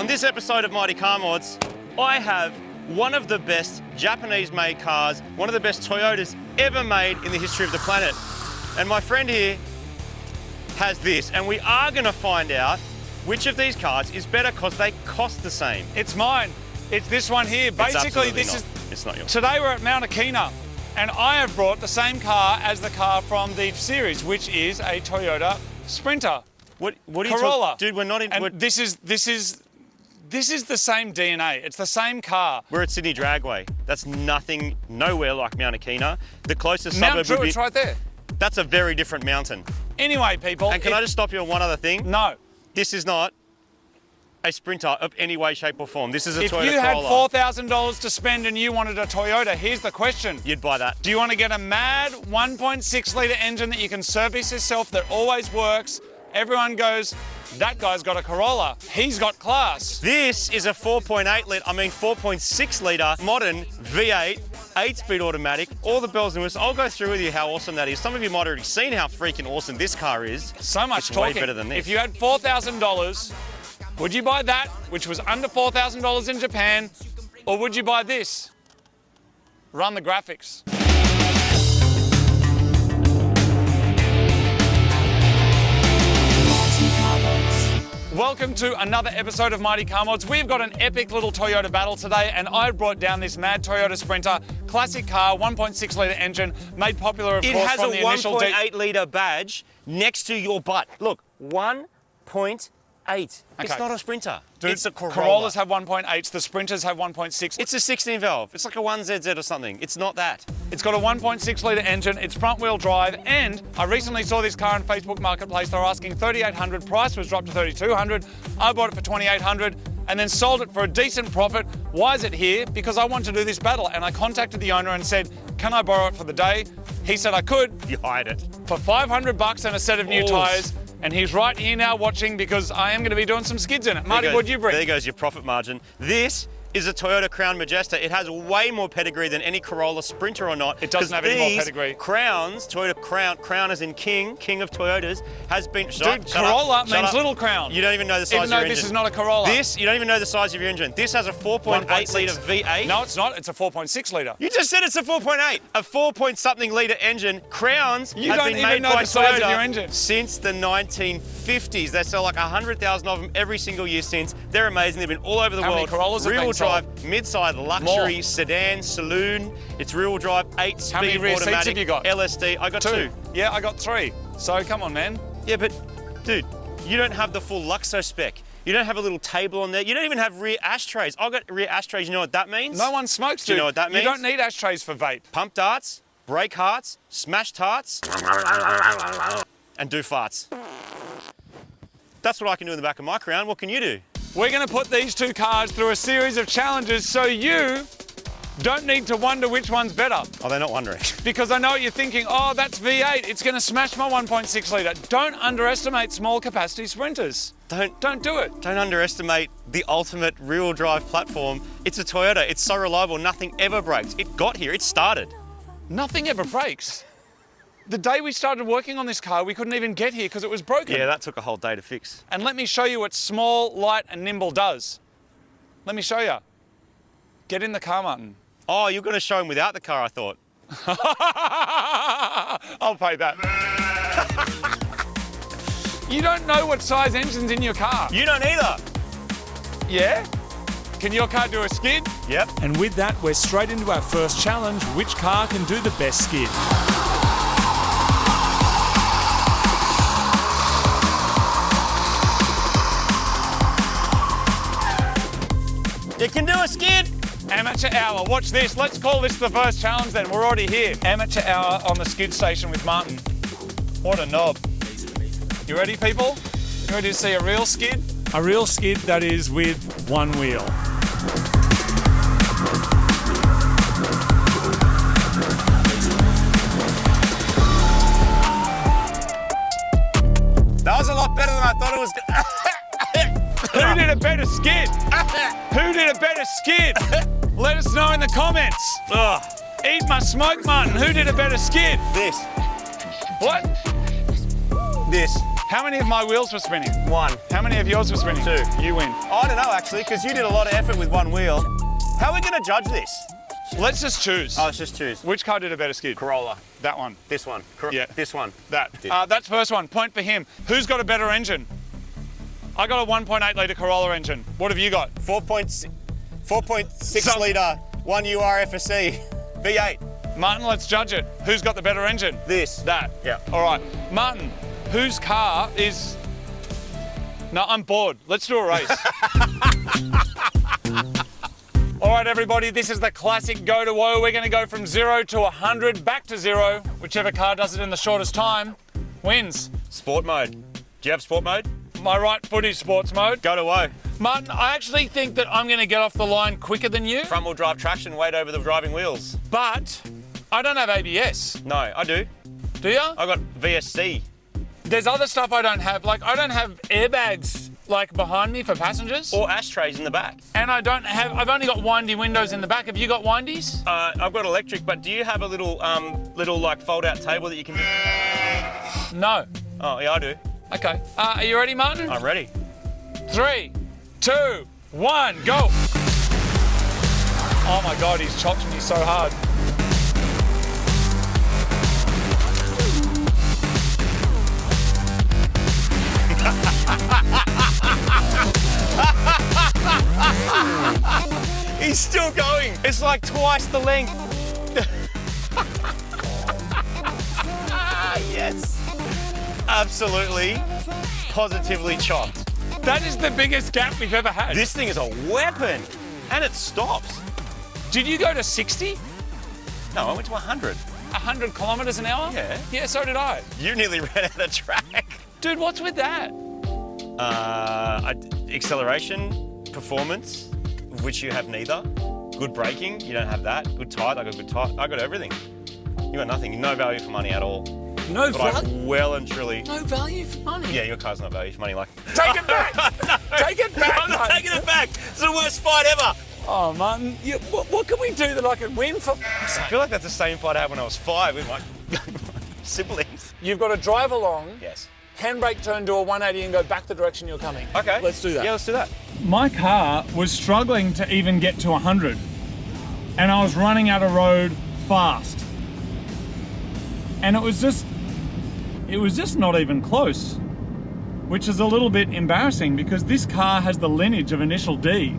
this episode of Mighty Car Mods, I have one of the best Japanese-made cars, one of the best Toyotas ever made in the history of the planet. And my friend here has this, and we are going to find out which of these cars is better because they cost the same. It's mine. It's this one here. Basically, It's not yours. Today we're at Mount Akina, and I have brought the same car as the car from the series, which is a Toyota Sprinter. What are you Corolla. talking? Dude, we're not in. And this is the same DNA. It's the same car. We're at Sydney Dragway. That's nowhere like Mount Akina. The closest Mount suburb would be. Druitt's right there. That's a very different mountain. Anyway, people. And can I just stop you on one other thing? No. This is not a Sprinter of any way, shape or form. This is a Toyota Corolla. If you had $4,000 to spend and you wanted a Toyota, here's the question. You'd buy that. Do you want to get a mad 1.6 litre engine that you can service yourself that always works? Everyone goes, that guy's got a Corolla. He's got class. This is a 4.6 litre modern V8, 8-speed automatic, all the bells and whistles. I'll go through with you how awesome that is. Some of you might have already seen how freaking awesome this car is. So much it's talking. way better than this. If you had $4,000, would you buy that, which was under $4,000 in Japan, or would you buy this? Run the graphics. Welcome to another episode of Mighty Car Mods. We've got an epic little Toyota battle today, and I brought down this mad Toyota Sprinter, classic car, 1.6 litre engine, made popular, of course, from the initial... It has a 1.8 litre badge next to your butt. Look, 1.8. It's not a Sprinter. Dude, it's a Corolla. Corollas have 1.8s, the Sprinters have 1.6. It's a 16 valve. It's like a 1ZZ or something. It's not that. It's got a 1.6 litre engine, it's front wheel drive, and I recently saw this car on Facebook Marketplace. They were asking $3,800, price was dropped to $3,200. I bought it for $2,800 and then sold it for a decent profit. Why is it here? Because I want to do this battle, and I contacted the owner and said, can I borrow it for the day? He said I could. You hired it. For $500 and a set of new tyres. And he's right here now watching because I am going to be doing some skids in it. Marty, what'd you bring? There goes your profit margin. This is a Toyota Crown Majesta. It has way more pedigree than any Corolla Sprinter or not. It doesn't have any more pedigree. Crowns, Toyota Crown as in king of Toyotas, has been... Corolla means little crown. You don't even know the size of your engine. Even though this is not a Corolla. You don't even know the size of your engine. This has a 4.8 litre V8. No, it's not. It's a 4.6 litre. You just said it's a 4.8. A 4-point-something litre engine. Crowns have been made by Toyota since the 1950s. They sell like 100,000 of them every single year since. They're amazing. They've been all over the world. How many Corollas have Rear-wheel been sold? drive, mid-side, luxury, sedan, saloon. It's rear-wheel drive, 8-speed How many rear automatic. seats have you got? LSD. I got two. Yeah, I got 3. So come on, man. Yeah, but dude, you don't have the full Luxo spec. You don't have a little table on there. You don't even have rear ashtrays. I've got rear ashtrays. You know what that means? No one smokes, Do you know what that means? You don't need ashtrays for vape. Pump darts, brake hearts, smash tarts, and do farts. That's what I can do in the back of my Crown. What can you do? We're going to put these two cars through a series of challenges so you don't need to wonder which one's better. Oh, they're not wondering. Because I know what you're thinking, oh, that's V8. It's going to smash my 1.6 litre. Don't underestimate small capacity Sprinters. Don't do it. Don't underestimate the ultimate rear-wheel drive platform. It's a Toyota. It's so reliable. Nothing ever breaks. It got here. It started. Nothing ever breaks. The day we started working on this car, we couldn't even get here because it was broken. Yeah, that took a whole day to fix. And let me show you what small, light and nimble does. Let me show you. Get in the car, Martin. Oh, you're going to show him without the car, I thought. I'll pay that. You don't know what size engine's in your car. You don't either. Yeah? Can your car do a skid? Yep. And with that, we're straight into our first challenge. Which car can do the best skid? You can do a skid. Amateur hour. Watch this. Let's call this the first challenge then. We're already here. Amateur hour on the skid station with Martin. What a knob. You ready, people? You ready to see a real skid? A real skid that is with one wheel. That was a lot better than I thought it was. Who did a better skid? Who did a better skid? Let us know in the comments. Ugh. Eat my smoke, Martin. Who did a better skid? This. What? This. How many of my wheels were spinning? 1. How many of yours were spinning? 2. You win. I don't know, actually, because you did a lot of effort with one wheel. How are we going to judge this? Let's just choose. Oh, let's just choose. Which car did a better skid? Corolla. That one. This one. Yeah. This one. That. That's first one. Point for him. Who's got a better engine? I got a 1.8 litre Corolla engine. What have you got? 4.6 litre 1 UR FSC V8. Martin, let's judge it. Who's got the better engine? This. That. Yeah. All right. Martin, whose car is... No, I'm bored. Let's do a race. All right, everybody, this is the classic go to woe. We're going to go from 0 to 100, back to 0. Whichever car does it in the shortest time wins. Sport mode. Do you have sport mode? My right foot is sports mode. Go to woe. Martin, I actually think that I'm going to get off the line quicker than you, Front wheel drive traction, weight over the driving wheels. but I don't have ABS. No, I do. Do you? I got VSC. There's other stuff I don't have. Like, I don't have airbags, like, behind me for passengers. Or ashtrays in the back. And I've only got windy windows in the back. Have you got windies? I've got electric, but do you have a little like fold-out table that you can do? No. Oh, yeah, I do. Okay. Are you ready, Martin? I'm ready. 3, 2, 1, go. Oh my God, he's chopped me so hard. He's still going. It's like twice the length. Yes. Absolutely, positively chopped. That is the biggest gap we've ever had. This thing is a weapon. And it stops. Did you go to 60? No, I went to 100. 100 kilometres an hour? Yeah. Yeah, so did I. You nearly ran out of track. Dude, what's with that? Acceleration, performance, of which you have neither. Good braking, you don't have that. Good tires, I got good tires. I got everything. You got nothing. No value for money at all. No But I value. well and truly. No value for money. Yeah, your car's not value for money. Like. Take it back. Take it back. I'm not mate. taking it back. It's the worst fight ever. Oh, Martin, what can we do that I can win for? I feel like that's the same fight I had when I was 5 with my siblings. You've got to drive along, Yes. handbrake turn, do a 180 and go back the direction you're coming. Okay. Let's do that. Yeah, let's do that. My car was struggling to even get to 100, and I was running out of road fast. And it was just not even close, which is a little bit embarrassing because this car has the lineage of Initial D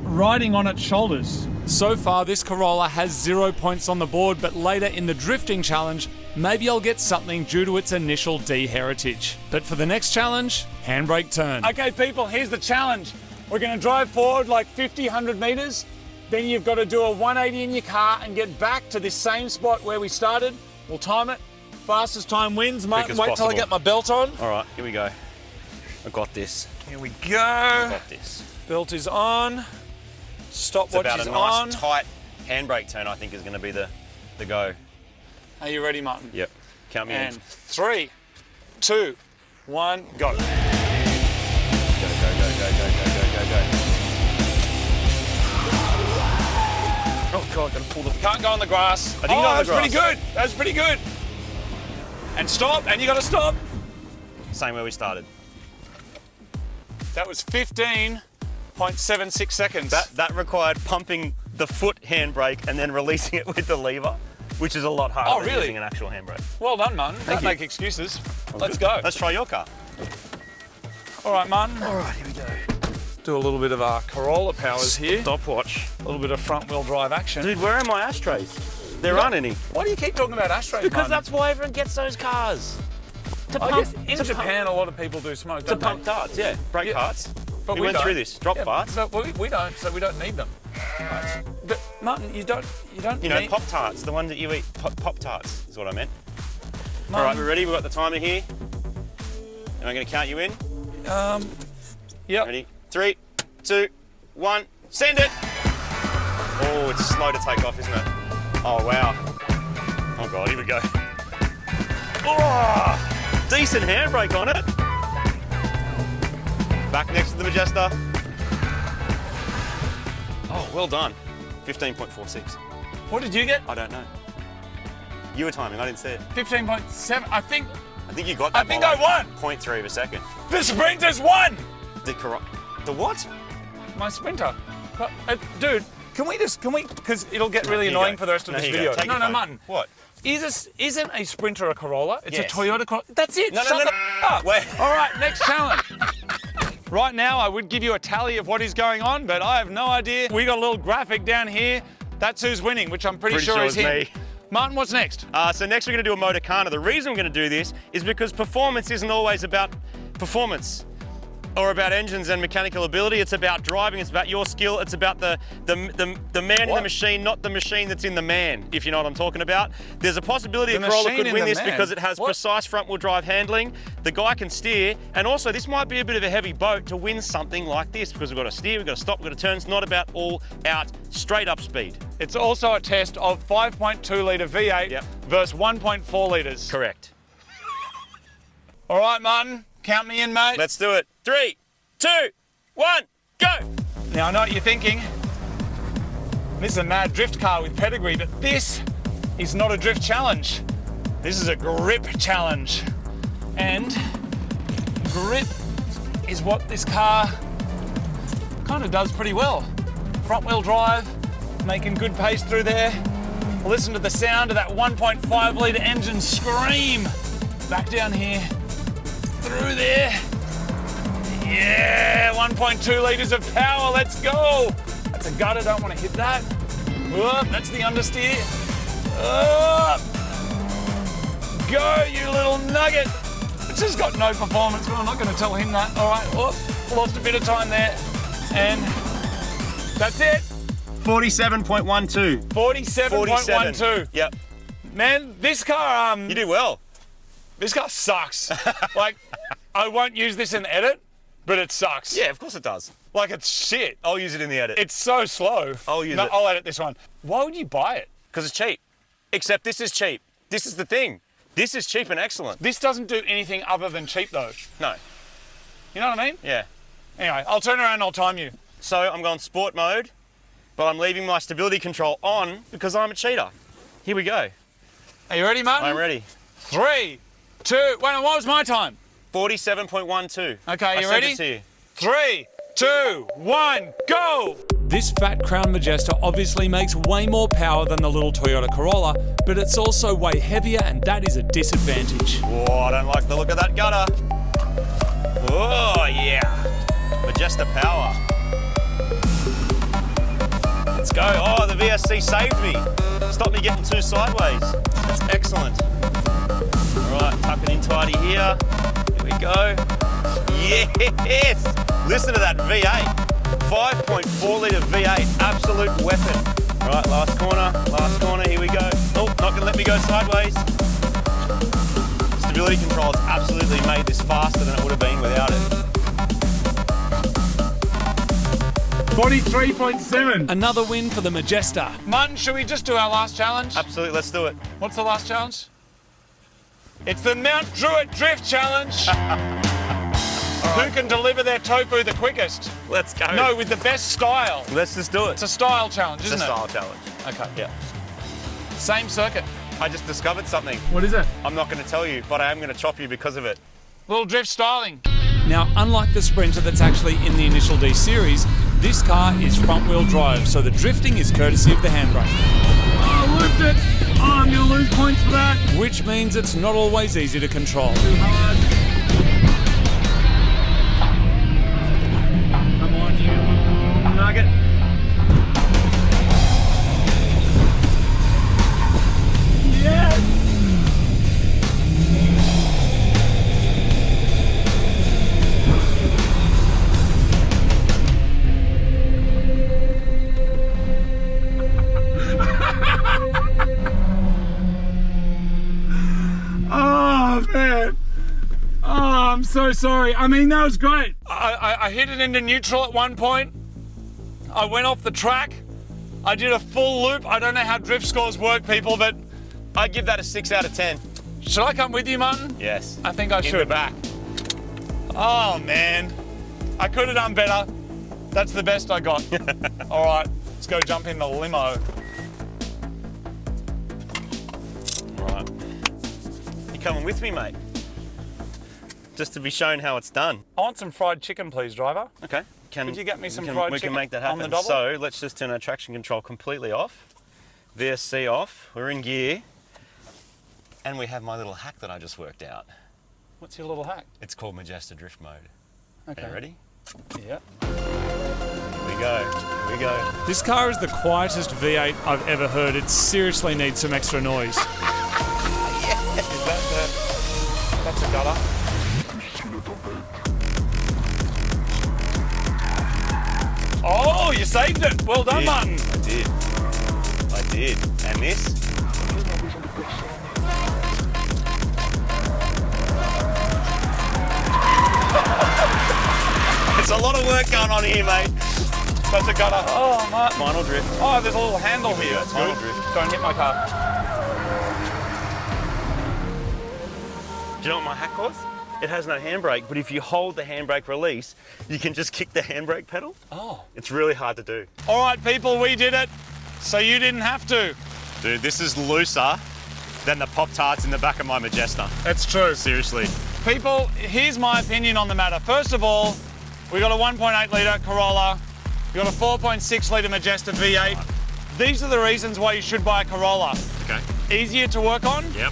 riding on its shoulders. So far, this Corolla has 0 points on the board, but later in the drifting challenge, maybe I'll get something due to its Initial D heritage. But for the next challenge, handbrake turn. Okay, people, here's the challenge. We're going to drive forward like 50, 100 metres. Then you've got to do a 180 in your car and get back to this same spot where we started. We'll time it. Fastest time wins. Martin, as wait till I possible. get my belt on. All right, here we go. I got this. Here we go. Got this. Belt is on. Stopwatch About is a nice on. tight handbrake turn, I think, is going to be the go. Are you ready, Martin? Yep. Count me And in. 3, 2, 1, go. Go, go, go, go, go, go, go, go, go. Oh God, gotta pull the. Can't go on the grass. I didn't go on the that's pretty grass. good. That's pretty good. And stop, and you got to stop. Same where we started. That was 15.76 seconds. That required pumping the foot handbrake and then releasing it with the lever, which is a lot harder Oh, than really? using an actual handbrake. Well done, Martin. Don't you. make excuses. Let's go. Let's try your car. All right, Martin. All right, here we go. Do a little bit of our Corolla powers here. Stopwatch. A little bit of front wheel drive action. Dude, where are my ashtrays? There aren't any. Why do you keep talking about ashtrays, Because Martin? that's why everyone gets those cars. To I guess pump, in to Japan, a lot of people do smoke, to don't pump they? darts, yeah. Brake Yeah, parts. But we went don't. through this. Drop Yeah, parts. But we don't, so we don't need them. But Martin, you don't You know, need... Pop Tarts, the one that you eat. Pop Tarts is what I meant. Martin, All right, we're ready. We've got the timer here. And I'm going to count you in. Yep. Ready? 3, 2, 1. Send it. Oh, it's slow to take off, isn't it? Oh, wow. Oh, God, here we go. Oh, decent handbrake on it. Back next to the Majesta. Oh, well done. 15.46. What did you get? I don't know. You were timing, I didn't see it. 15.7. I think I think you got that. I think I won. 0.3 of a second. The Sprinters won. The what? My Sprinter. Dude, can we, because it'll get really Here you annoying go. for the rest of No, this here you video. go. Take No, your no, phone. Martin. What? Isn't a Sprinter a Corolla? It's Yes. a Toyota Corolla. That's it. No, Shut no, the no. up. Wait. All right, next challenge. Right now, I would give you a tally of what is going on, but I have no idea. We got a little graphic down here. That's who's winning, which I'm pretty sure is it's him. me. Martin, what's next? So next we're going to do a Motorcana. The reason we're going to do this is because performance isn't always about performance or about engines and mechanical ability. It's about driving. It's about your skill. It's about the man in the machine, not the machine that's in the man, if you know what I'm talking about. There's a possibility a Corolla could win this because it has precise front-wheel drive handling. The guy can steer, and also this might be a bit of a heavy boat to win something like this because we've got to steer, we've got to stop, we've got to turn. It's not about all-out, straight-up speed. It's also a test of 5.2 litre V8 versus 1.4 litres. Correct. All right, Martin, count me in, mate. Let's do it. 3, 2, 1, go! Now, I know what you're thinking. This is a mad drift car with pedigree, but this is not a drift challenge. This is a grip challenge. And grip is what this car kind of does pretty well. Front wheel drive, making good pace through there. Listen to the sound of that 1.5 litre engine scream. Back down here, through there. Yeah, 1.2 litres of power, let's go. That's a gutter, don't want to hit that. Whoop, that's the understeer. Up. Go, you little nugget. It's just got no performance, but I'm not going to tell him that. All right, whoop, lost a bit of time there. And that's it. 47.12. 47.12. Yep. Man, this car, You do well. this car sucks. Like, I won't use this in edit, but it sucks. Yeah, of course it does. Like, it's shit. I'll use it in the edit. It's so slow. I'll use it. I'll edit this one. Why would you buy it? Because it's cheap. Except this is cheap. This is the thing. This is cheap and excellent. This doesn't do anything other than cheap, though. No. You know what I mean? Yeah. Anyway, I'll turn around and I'll time you. So I'm going sport mode, but I'm leaving my stability control on because I'm a cheater. Here we go. Are you ready, Martin? I'm ready. 3, 2, wait, what was my time? 47.12. Okay, you I ready? sent it to you. 3, 2, 1, go! This fat Crown Majesta obviously makes way more power than the little Toyota Corolla, but it's also way heavier, and that is a disadvantage. Oh, I don't like the look of that gutter. Oh, yeah. Majesta power. Let's go. Oh, the VSC saved me. Stopped me getting too sideways. That's excellent. All right, tuck it in tidy here. Here we go. Yes! Listen to that V8. 5.4 litre V8, absolute weapon. All right, last corner, here we go. Oh, not gonna let me go sideways. Stability control has absolutely made this faster than it would have been without it. 43.7. Another win for the Majesta. Martin, should we just do our last challenge? Absolutely, let's do it. What's the last challenge? It's the Mount Druitt Drift Challenge. Who can deliver their tofu the quickest? Let's go. No, with the best style. Let's just do it. It's a style challenge, It's a isn't style challenge. it? Okay. Yeah. Same circuit. I just discovered something. What is it? I'm not going to tell you, but I am going to chop you because of it. Little drift styling. Now, unlike the Sprinter that's actually in the initial D series, this car is front-wheel drive, so the drifting is courtesy of the handbrake. Oh, looped it. Oh, I'm going to lose points for that. Which means it's not always easy to control. Too hard. Come on, you nugget. Yes! Oh, man. Oh, I'm so sorry. I mean, that was great. I hit it into neutral at one point. I went off the track. I did a full loop. I don't know how drift scores work, people, but I'd give that a 6 out of 10. should I come with you, Martin? Yes. I think I In should. the back. Oh, man. I could have done better. That's the best I got. All right, let's go jump in the limo. All right. You coming with me, mate? just to be shown how it's done. I want some fried chicken, please, driver. Okay. Could you get me some we fried can chicken make that on the happen. double? So let's just turn our traction control completely off. VSC off. We're in gear. And we have my little hack that I just worked out. What's your little hack? It's called Majesta Drift Mode. Okay. Are you ready? Yeah. Here we go. Here we go. This car is the quietest V8 I've ever heard. It seriously needs some extra noise. Is that that's a gutter? Oh, you saved it. Well done, Martin. I did. And this? It's a lot of work going on here, mate. That's a gutter. Oh, Martin. Final drift. Oh, there's a little handle here. Yeah, That's final good. drift. Don't hit my car. Do you know what my hack was? It has no handbrake, but if you hold the handbrake release, you can just kick the handbrake pedal. Oh. It's really hard to do. All right, people, we did it. So you didn't have to. Dude, this is looser than the Pop-Tarts in the back of my Majesta. That's true. Seriously. People, here's my opinion on the matter. First of all, we got a 1.8 litre Corolla. We got a 4.6 litre Majesta V8. These are the reasons why you should buy a Corolla. Okay. Easier to work on, Yep.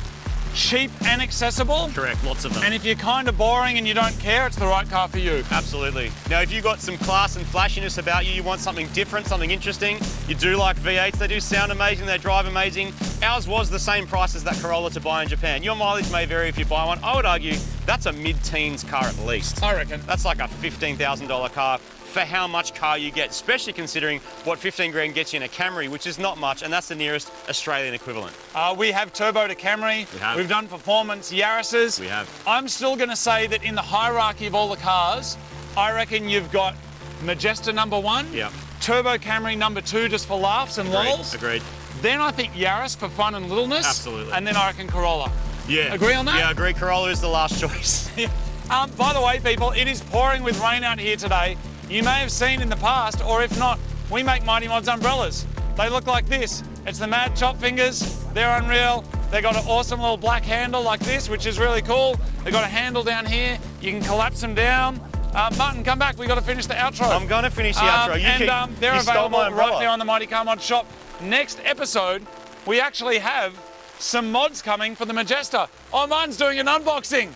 cheap and accessible. Correct. Lots of them. And if you're kind of boring and you don't care, it's the right car for you. Absolutely. Now, if you've got some class and flashiness about you, you want something different, something interesting, you do like V8s, they do sound amazing, they drive amazing. Ours was the same price as that Corolla to buy in Japan. Your mileage may vary if you buy one. I would argue that's a mid-teens car at least. I reckon. That's like a $15,000 car for how much car you get, especially considering what 15 grand gets you in a Camry, which is not much, and that's the nearest Australian equivalent. We have turbo to Camry. We have. We've done performance Yaris's. We have. I'm still going to say that in the hierarchy of all the cars, I reckon you've got Majesta number 1. Yeah. Turbo Camry number 2 just for laughs and lols. Agreed. Then I think Yaris for fun and littleness. Absolutely. And then I reckon Corolla. Yeah. Agree on that? Yeah, agree. Corolla is the last choice. By the way, people, it is pouring with rain out here today. You may have seen in the past, or if not, we make Mighty Mods umbrellas. They look like this. It's the Mad Chop Fingers. They're unreal. They got an awesome little black handle like this, which is really cool. They got a handle down here. You can collapse them down. Martin, come back. We got to finish the outro. I'm going to finish the outro. They're you stole available my umbrella. right there on the Mighty Car Mod shop. Next episode, we actually have some mods coming for the Majesta. Oh, Martin's doing an unboxing.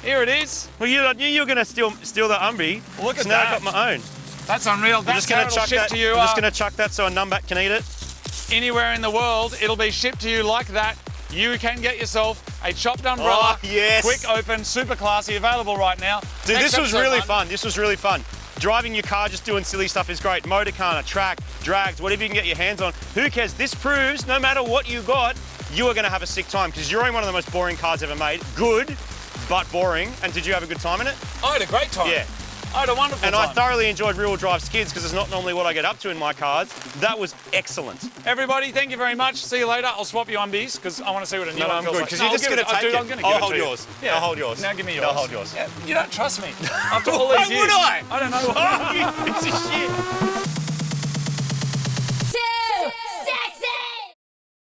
Here it is. Well, I knew you were going to steal the Umbi. Look at so now that. I got my own. That's unreal. I'm That's just going how to it'll chuck ship that. to you. I'm just going to chuck that so a numbat can eat it. Anywhere in the world, it'll be shipped to you like that. You can get yourself a chopped umbrella. Oh, yes. Quick open, super classy, available right now. Dude, Next this was episode, really Martin. fun. This was really fun. Driving your car, just doing silly stuff is great. Motor car, track, drags, whatever you can get your hands on. Who cares? This proves no matter what you got, you are going to have a sick time because you're in one of the most boring cars ever made. Good, but boring. And did you have a good time in it? I had a great time. Yeah. I had a wonderful And time. I thoroughly enjoyed rear-wheel drive skids because it's not normally what I get up to in my cars. That was excellent. Everybody, thank you very much. See you later. I'll swap you unbies because I want to see what a new No, one I'm feels good like. because No, you're just I'll going give to take Dude, it. I'm going to I'll give hold it to yours. you. Yeah. I'll hold yours. Now give me yours. I'll hold yours. Yeah, you don't trust me. After all Why these years. would I? I don't know. You piece of shit.